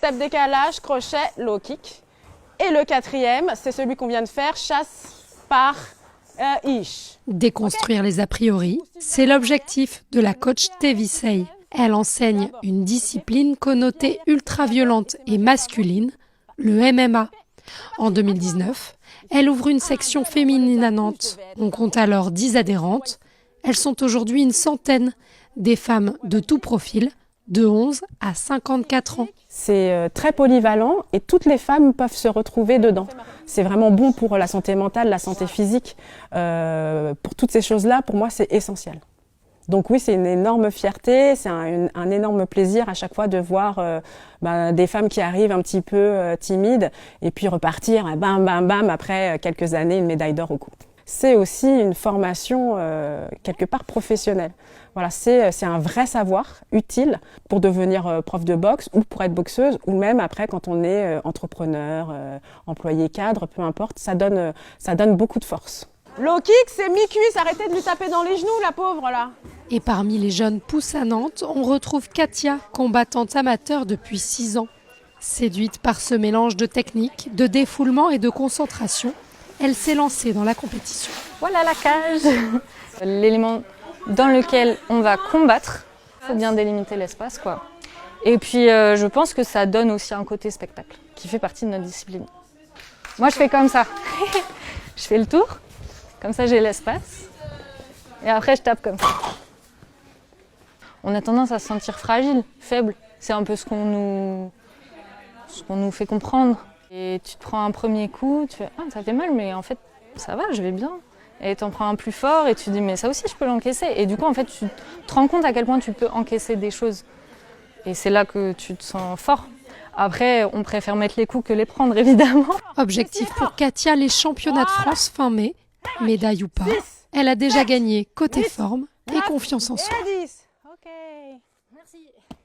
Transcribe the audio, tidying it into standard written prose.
step décalage, crochet, low kick. Et le quatrième, c'est celui qu'on vient de faire, chasse par ish. Déconstruire les a priori, c'est l'objectif de la coach Tevisei. Elle enseigne une discipline connotée ultra-violente et masculine, le MMA. En 2019, elle ouvre une section féminine à Nantes. On compte alors 10 adhérentes. Elles sont aujourd'hui une centaine, des femmes de tout profil, de 11 à 54 ans. C'est très polyvalent et toutes les femmes peuvent se retrouver dedans. C'est vraiment bon pour la santé mentale, la santé physique. Pour toutes ces choses-là, pour moi, c'est essentiel. Donc oui, c'est une énorme fierté, c'est un énorme plaisir à chaque fois de voir des femmes qui arrivent un petit peu timides et puis repartir, bam, bam, bam, après quelques années, une médaille d'or au cou. C'est aussi une formation quelque part professionnelle. Voilà, c'est un vrai savoir utile pour devenir prof de boxe ou pour être boxeuse ou même après quand on est entrepreneur, employé cadre, peu importe, ça donne beaucoup de force. Low kick, c'est mi-cuisse, arrêtez de lui taper dans les genoux, la pauvre, là. Et parmi les jeunes pousses à Nantes, on retrouve Katia, combattante amateur depuis 6 ans. Séduite par ce mélange de techniques, de défoulement et de concentration, elle s'est lancée dans la compétition. Voilà la cage, l'élément dans lequel on va combattre. Il faut bien délimiter l'espace, quoi. Et puis, je pense que ça donne aussi un côté spectacle, qui fait partie de notre discipline. Moi, je fais comme ça. Je fais le tour. Comme ça, j'ai l'espace. Et après, je tape comme ça. On a tendance à se sentir fragile, faible. C'est un peu ce qu'on nous fait comprendre. Et tu te prends un premier coup, tu fais « Ah, ça fait mal, mais en fait, ça va, je vais bien. » Et tu en prends un plus fort et tu te dis « Mais ça aussi, je peux l'encaisser. » Et du coup, en fait, tu te rends compte à quel point tu peux encaisser des choses. Et c'est là que tu te sens fort. Après, on préfère mettre les coups que les prendre, évidemment. Objectif pour Katia, les championnats de France fin mai. Médaille ou pas, elle a déjà gagné côté forme et confiance en soi.